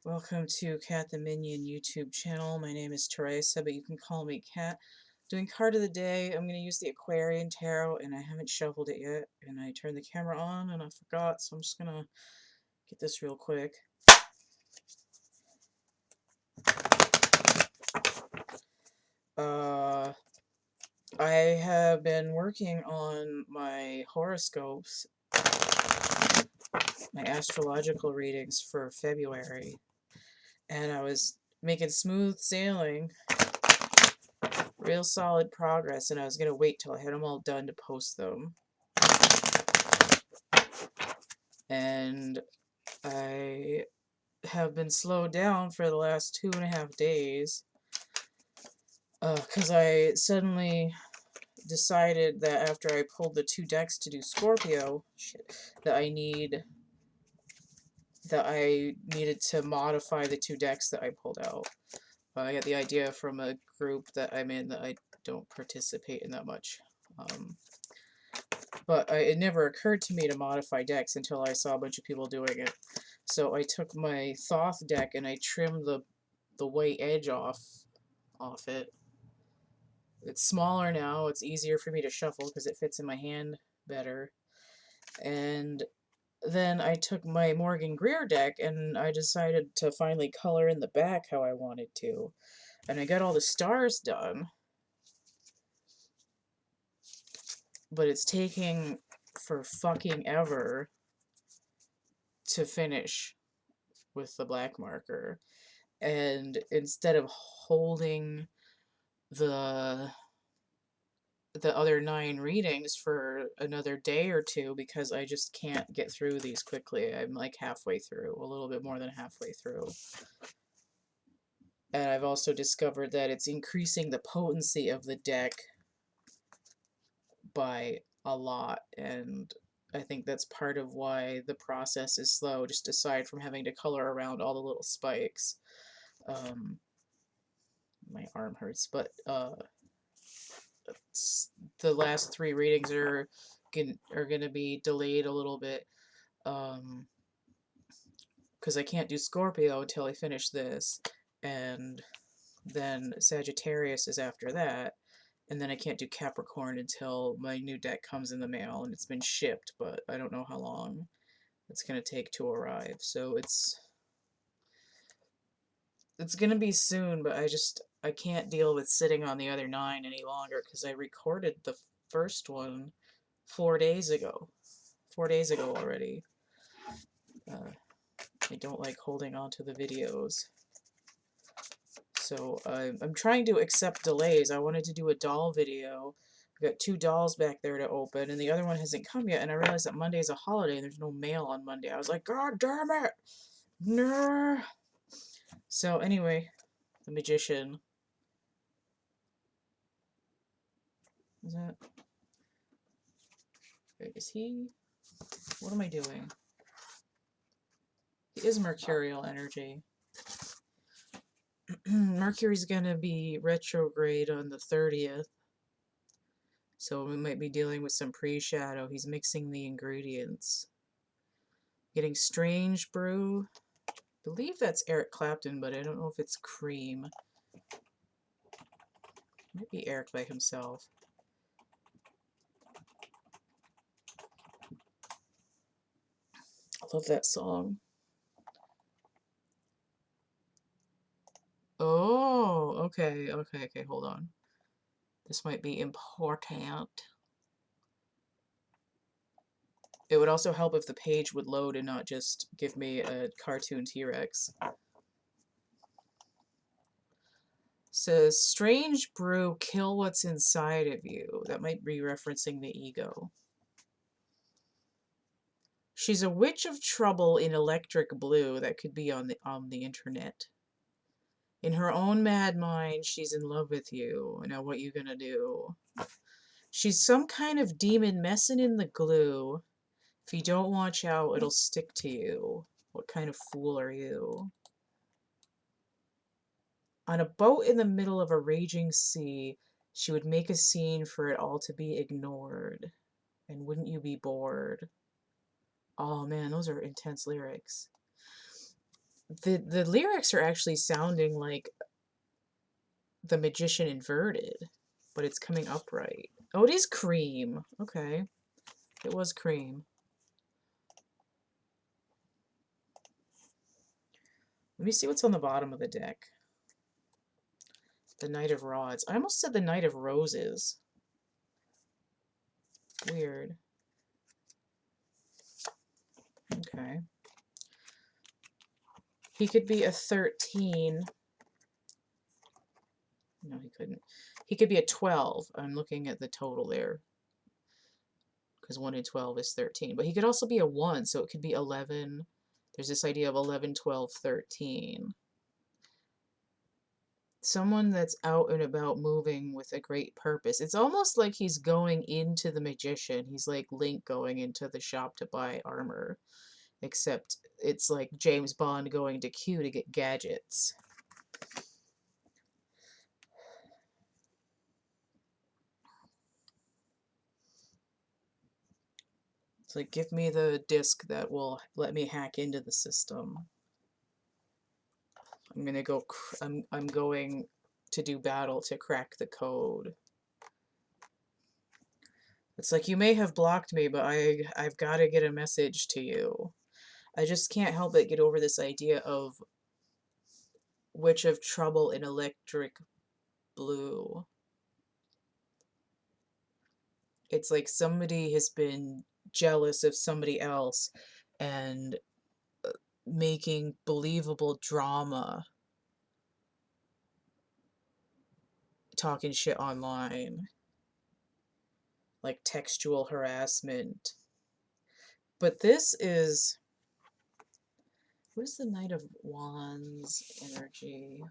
Welcome to CATtheMinion YouTube channel. My name is Teresa, but you can call me Cat. Doing card of the day, I'm going to use the Aquarian Tarot, and I haven't shuffled it yet. And I turned the camera on, and I forgot, so I'm just going to get this real quick. I have been working on my horoscopes, my astrological readings for February, and I was making smooth sailing, real solid progress, and I was going to wait till I had them all done to post them. And I have been slowed down for the last 2.5 days because I suddenly decided that after I pulled the 2 decks to do Scorpio, that I needed to modify the 2 decks that I pulled out. I got the idea from a group that I'm in that I don't participate in that much. But it never occurred to me to modify decks until I saw a bunch of people doing it. So I took my Thoth deck and I trimmed the white edge off it. It's smaller now. It's easier for me to shuffle because it fits in my hand better. And then I took my Morgan Greer deck and I decided to finally color in the back how I wanted to. And I got all the stars done. But it's taking for fucking ever to finish with the black marker. And instead of holding the other 9 readings for another day or two, because I just can't get through these quickly. I'm like halfway through, a little bit more than halfway through. And I've also discovered that it's increasing the potency of the deck by a lot, and I think that's part of why the process is slow, just aside from having to color around all the little spikes. My arm hurts, but the last 3 readings are gonna be delayed a little bit, because I can't do Scorpio until I finish this, and then Sagittarius is after that, and then I can't do Capricorn until my new deck comes in the mail, and it's been shipped, but I don't know how long it's gonna take to arrive. So it's gonna be soon, but I can't deal with sitting on the other 9 any longer because I recorded the first one 4 days ago. 4 days ago already. I don't like holding on to the videos. So I'm trying to accept delays. I wanted to do a doll video. I've got 2 dolls back there to open, and the other one hasn't come yet, and I realized that Monday is a holiday and there's no mail on Monday. I was like, God damn it! No. So anyway, the magician. Is that... Is he... What am I doing? He is mercurial energy. Mercury's gonna be retrograde on the 30th. So we might be dealing with some pre-shadow. He's mixing the ingredients. Getting strange brew. I believe that's Eric Clapton, but I don't know if it's Cream. Might be Eric by himself. I love that song. Oh, okay, hold on. This might be important. It would also help if the page would load and not just give me a cartoon T-Rex. Says, strange brew, kill what's inside of you. That might be referencing the ego. She's a witch of trouble in electric blue. That could be on the internet. In her own mad mind, she's in love with you. Now what you gonna do? She's some kind of demon messing in the glue. If you don't watch out, it'll stick to you. What kind of fool are you? On a boat in the middle of a raging sea, she would make a scene for it all to be ignored. And wouldn't you be bored? Oh man, those are intense lyrics. The lyrics are actually sounding like the Magician inverted, but it's coming upright. Oh, it is cream. Okay. It was cream. Let me see what's on the bottom of the deck. The Knight of Rods. I almost said the Knight of Roses. Weird. Okay. He could be a 13. No, he couldn't. He could be a 12. I'm looking at the total there. Because 1 and 12 is 13. But he could also be a 1, so it could be 11. There's this idea of 11, 12, 13. Someone that's out and about moving with a great purpose. It's almost like he's going into the Magician. He's like Link going into the shop to buy armor. Except it's like James Bond going to Q to get gadgets. It's like, give me the disc that will let me hack into the system. I'm gonna go. I'm going to do battle to crack the code. It's like, you may have blocked me, but I've got to get a message to you. I just can't help but get over this idea of Witch of Trouble in Electric Blue. It's like somebody has been jealous of somebody else and making believable drama, talking shit online, like textual harassment. But this is, what is the Knight of Wands energy?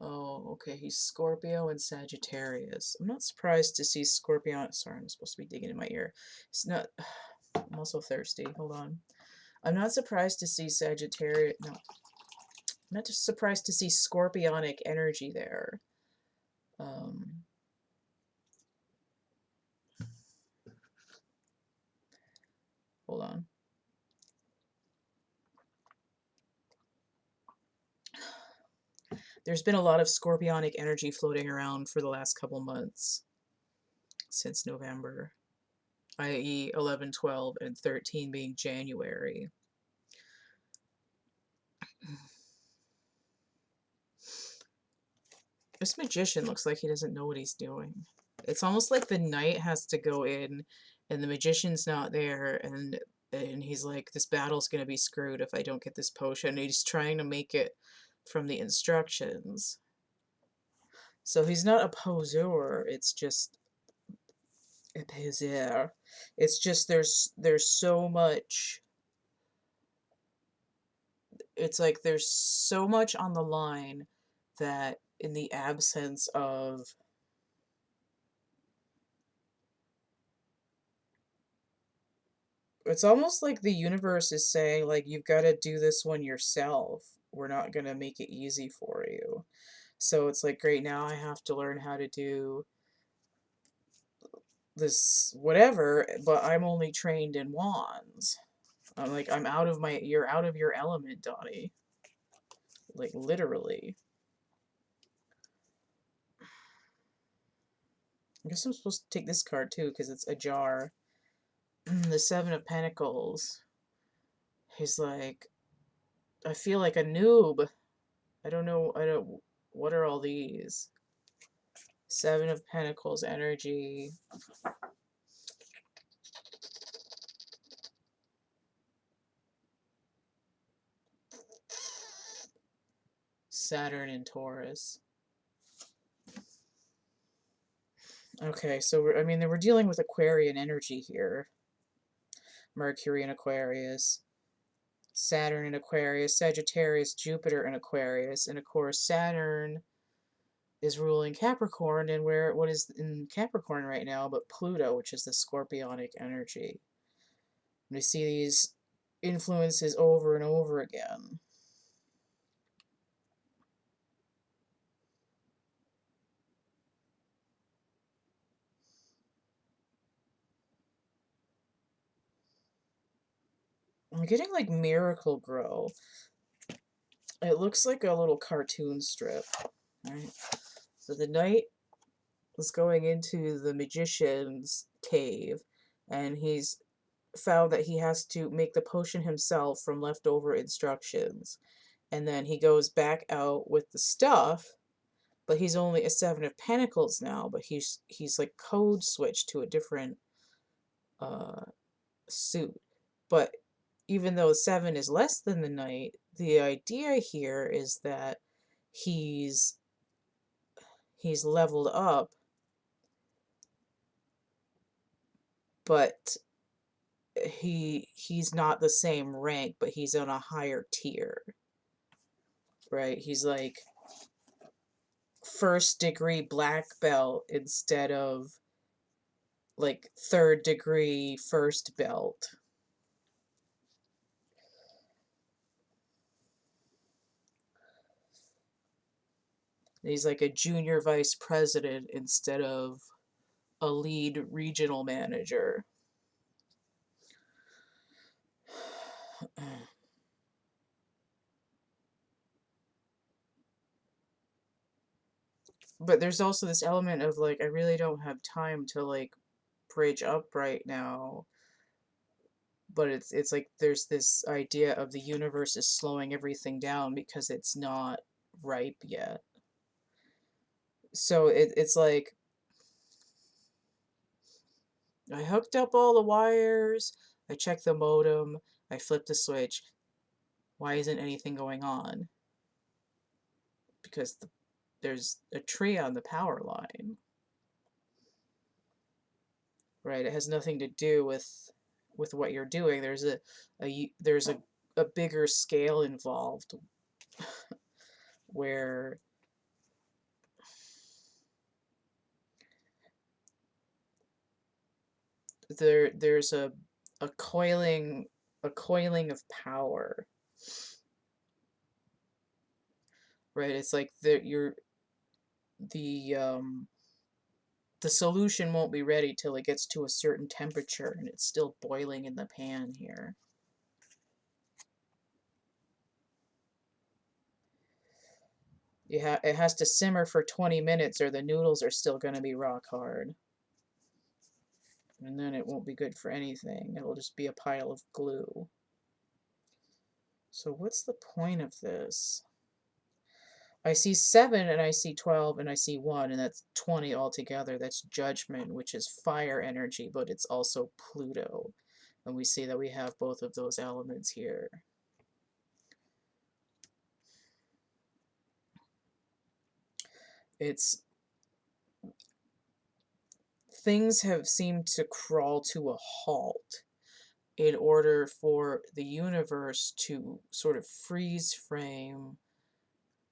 Oh, okay, he's Scorpio and Sagittarius. I'm not surprised to see Scorpio. Sorry, I'm supposed to be digging in my ear. It's not. I'm also thirsty. Hold on. I'm not surprised to see Sagittarius. No. I'm not just surprised to see scorpionic energy there. Hold on. There's been a lot of scorpionic energy floating around for the last couple months. Since November. I.e. 11, 12, and 13 being January. This Magician looks like he doesn't know what he's doing. It's almost like the Knight has to go in and the Magician's not there, and he's like, this battle's gonna be screwed if I don't get this potion. And he's trying to make it from the instructions. So he's not a poseur, it's just a poseur. It's just there's so much, it's like there's so much on the line that in the absence of it's almost like the universe is saying, like, you've got to do this one yourself. We're not going to make it easy for you. So it's like, great, now I have to learn how to do this whatever, but I'm only trained in wands. I'm like, you're out of your element, Donnie. Like, literally. I guess I'm supposed to take this card too, because it's a jar. The Seven of Pentacles. He's like, I feel like a noob. I don't know, what are all these? Seven of Pentacles energy. Saturn and Taurus. Okay, so we're dealing with Aquarian energy here. Mercury in Aquarius, Saturn in Aquarius, Sagittarius, Jupiter in Aquarius, and of course Saturn is ruling Capricorn, and what is in Capricorn right now but Pluto, which is the scorpionic energy. We see these influences over and over again. I'm getting like Miracle Grow. It looks like a little cartoon strip. Right? So the knight is going into the magician's cave, and he's found that he has to make the potion himself from leftover instructions. And then he goes back out with the stuff, but he's only a 7 of Pentacles now, but he's like code switched to a different uh suit. But even though 7 is less than the knight, the idea here is that he's leveled up, but he's not the same rank, but he's on a higher tier, right? He's like first degree black belt instead of like third degree first belt. He's like a junior vice president instead of a lead regional manager. But there's also this element of like, I really don't have time to like bridge up right now. But it's like there's this idea of the universe is slowing everything down because it's not ripe yet. So it's like I hooked up all the wires, I checked the modem, I flipped the switch. Why isn't anything going on? Because there's a tree on the power line. Right? It has nothing to do with what you're doing. There's a bigger scale involved where there's a coiling of power, right? It's like the the solution won't be ready till it gets to a certain temperature, and it's still boiling in the pan here. It has to simmer for 20 minutes or the noodles are still going to be rock hard. And then it won't be good for anything. It'll just be a pile of glue. So what's the point of this? I see 7 and I see 12 and I see 1, and that's 20 altogether. That's Judgment, which is fire energy, but it's also Pluto. And we see that we have both of those elements here. It's things have seemed to crawl to a halt in order for the universe to sort of freeze frame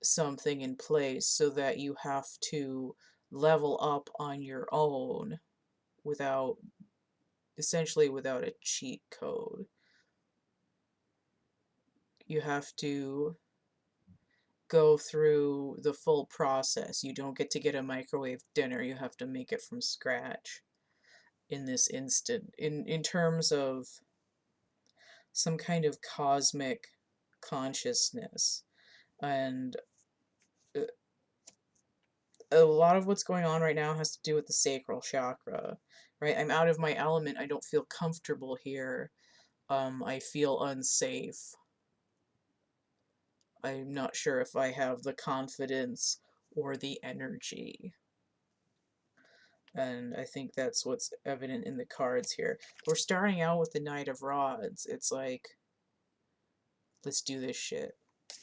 something in place so that you have to level up on your own without essentially without a cheat code. You have to go through the full process. You don't get to get a microwave dinner. You have to make it from scratch in this instant. In terms of some kind of cosmic consciousness. And a lot of what's going on right now has to do with the sacral chakra, right? I'm out of my element. I don't feel comfortable here. I feel unsafe. I'm not sure if I have the confidence or the energy. And I think that's what's evident in the cards here. We're starting out with the Knight of Rods. It's like, let's do this shit.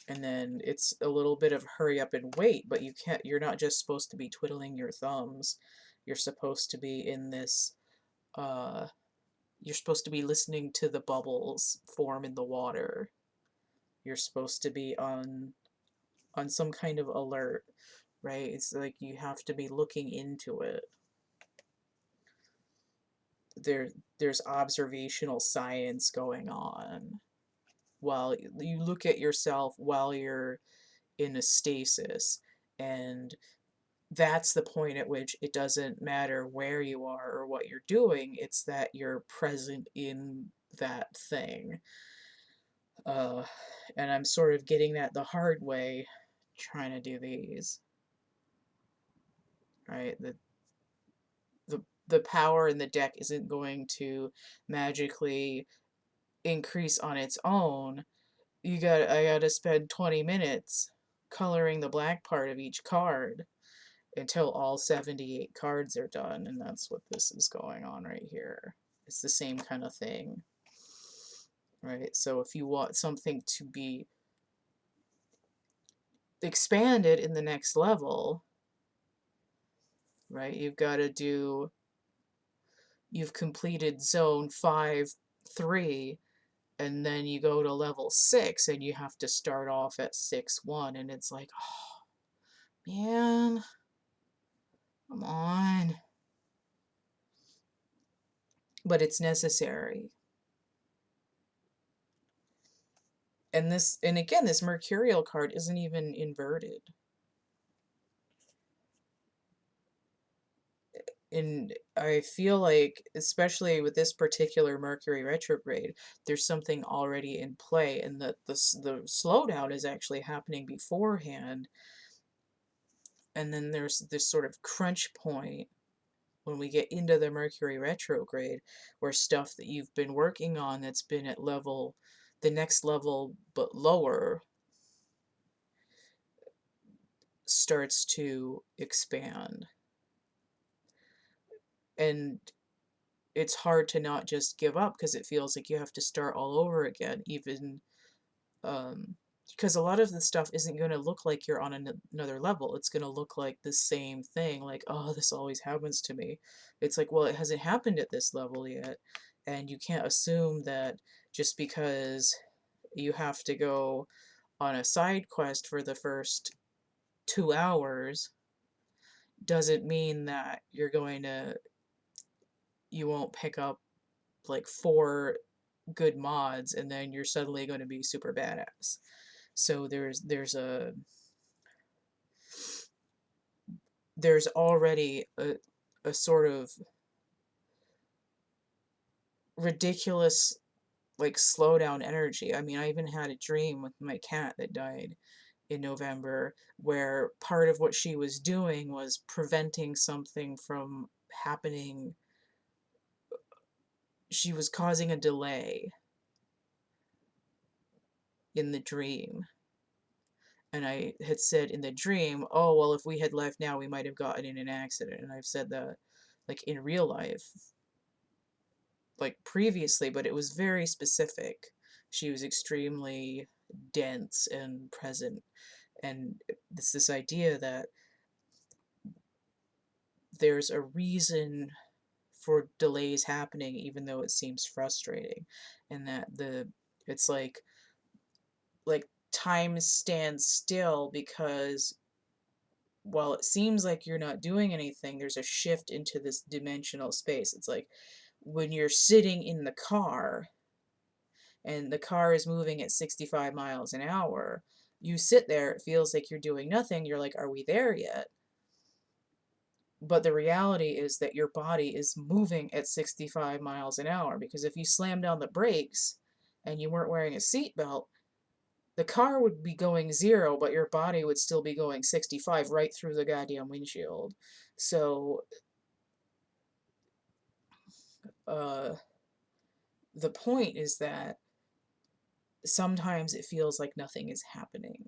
And then it's a little bit of hurry up and wait, but you're not just supposed to be twiddling your thumbs. You're supposed to be in this, you're supposed to be listening to the bubbles form in the water. You're supposed to be on some kind of alert, right? It's like you have to be looking into it. There's observational science going on while you look at yourself while you're in a stasis, and that's the point at which it doesn't matter where you are or what you're doing, it's that you're present in that thing. Uh, and I'm sort of getting that the hard way trying to do these. Right? The power in the deck isn't going to magically increase on its own. I gotta spend 20 minutes coloring the black part of each card until all 78 cards are done, and that's what this is going on right here. It's the same kind of thing. Right? So if you want something to be expanded in the next level, right, you've completed zone 5-3, and then you go to level 6 and you have to start off at 6-1, and it's like, oh man, come on. But it's necessary. And again, this Mercurial card isn't even inverted. And I feel like, especially with this particular Mercury retrograde, there's something already in play, and that the slowdown is actually happening beforehand. And then there's this sort of crunch point when we get into the Mercury retrograde, where stuff that you've been working on that's been at the next level but lower, starts to expand. And it's hard to not just give up, because it feels like you have to start all over again, even because a lot of the stuff isn't going to look like you're on another level. It's going to look like the same thing, like, oh, this always happens to me. It's like, well, it hasn't happened at this level yet, and you can't assume that just because you have to go on a side quest for the first 2 hours doesn't mean that you won't pick up like 4 good mods and then you're suddenly going to be super badass. So there's already a sort of ridiculous, like, slow down energy. I mean, I even had a dream with my cat that died in November, where part of what she was doing was preventing something from happening. She was causing a delay in the dream. And I had said in the dream, oh, well, if we had left now, we might have gotten in an accident. And I've said that, like, in real life, like, previously, but it was very specific. She was extremely dense and present. And it's this idea that there's a reason for delays happening, even though it seems frustrating. And that it's like time stands still because while it seems like you're not doing anything, there's a shift into this dimensional space. It's like when you're sitting in the car and the car is moving at 65 miles an hour, you sit there, it feels like you're doing nothing. You're like, are we there yet? But the reality is that your body is moving at 65 miles an hour, because if you slam down the brakes and you weren't wearing a seatbelt, the car would be going 0, but your body would still be going 65 right through the goddamn windshield. So, uh, the point is that sometimes it feels like nothing is happening.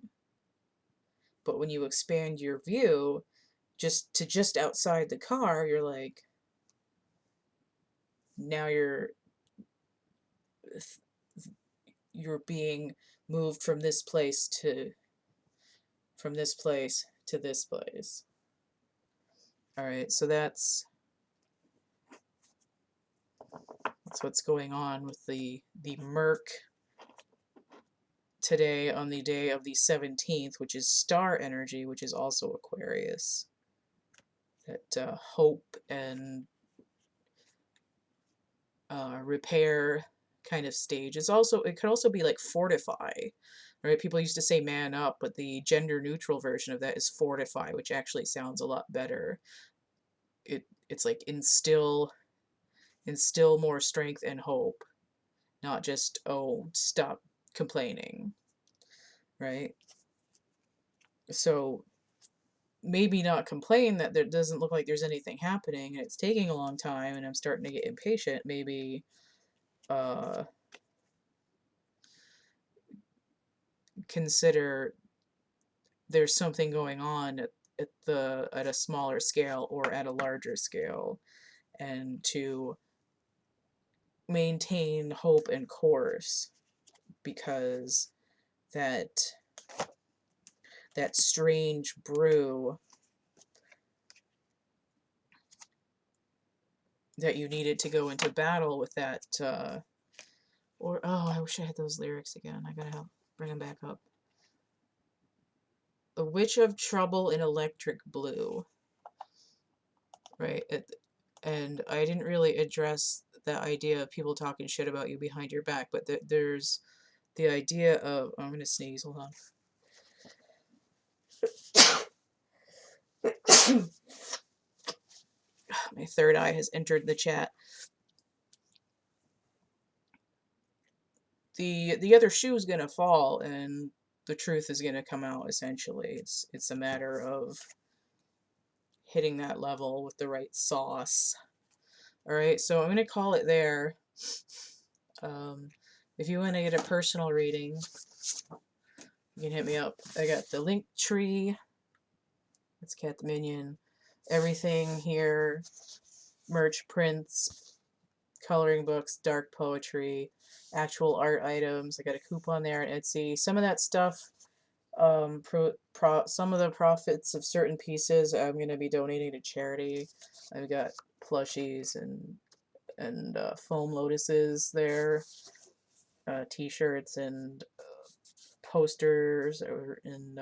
But when you expand your view just outside the car, you're like, now you're being moved from this place to this place. All right, so that's what's going on with the Merc today, on the day of the 17th, which is star energy, which is also Aquarius. That hope and repair kind of stage. It could also be like fortify, right? People used to say man up, but the gender neutral version of that is fortify, which actually sounds a lot better. It's like instill more strength and hope, not just, oh, stop complaining, right? So maybe not complain that there doesn't look like there's anything happening and it's taking a long time and I'm starting to get impatient. Maybe consider there's something going on at a smaller scale or at a larger scale, and to maintain hope and course, because that strange brew that you needed to go into battle with that or oh, I wish I had those lyrics again. I gotta bring them back up. The Witch of Trouble in Electric Blue, right? And I didn't really address the idea of people talking shit about you behind your back, but there's the idea of, I'm gonna sneeze, hold on. My third eye has entered the chat. The other shoe is gonna fall and the truth is gonna come out, essentially. It's a matter of hitting that level with the right sauce. Alright, so I'm gonna call it there. If you want to get a personal reading, you can hit me up. I got the link tree. It's CATtheMinion. Everything here. Merch prints, coloring books, dark poetry, actual art items. I got a coupon there on Etsy. Some of that stuff, some of the profits of certain pieces I'm going to be donating to charity. I've got plushies and foam lotuses there, t-shirts and posters or in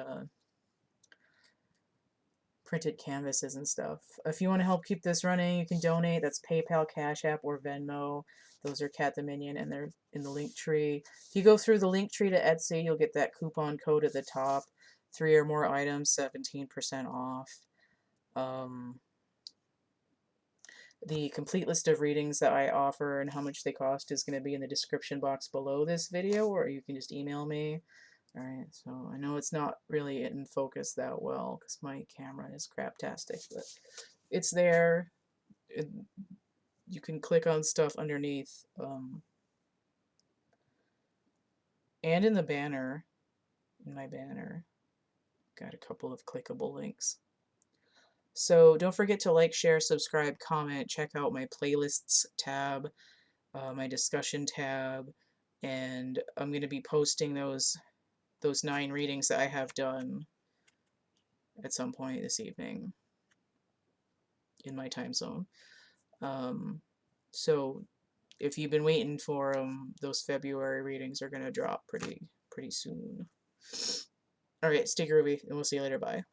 printed canvases and stuff. If you want to help keep this running, you can donate. That's PayPal, Cash App, or Venmo. Those are CATtheMinion, and they're in the link tree. If you go through the link tree to Etsy, you'll get that coupon code at the top. 3 or more items, 17% off. The complete list of readings that I offer and how much they cost is going to be in the description box below this video, or you can just email me. Alright, so I know it's not really in focus that well because my camera is craptastic, but it's there. You can click on stuff underneath. And in the banner, in my banner, got a couple of clickable links. So don't forget to like, share, subscribe, comment, check out my playlists tab, my discussion tab, and I'm going to be posting those 9 readings that I have done at some point this evening in my time zone. So if you've been waiting for them, those February readings are going to drop pretty soon. Alright, stay groovy, and we'll see you later. Bye.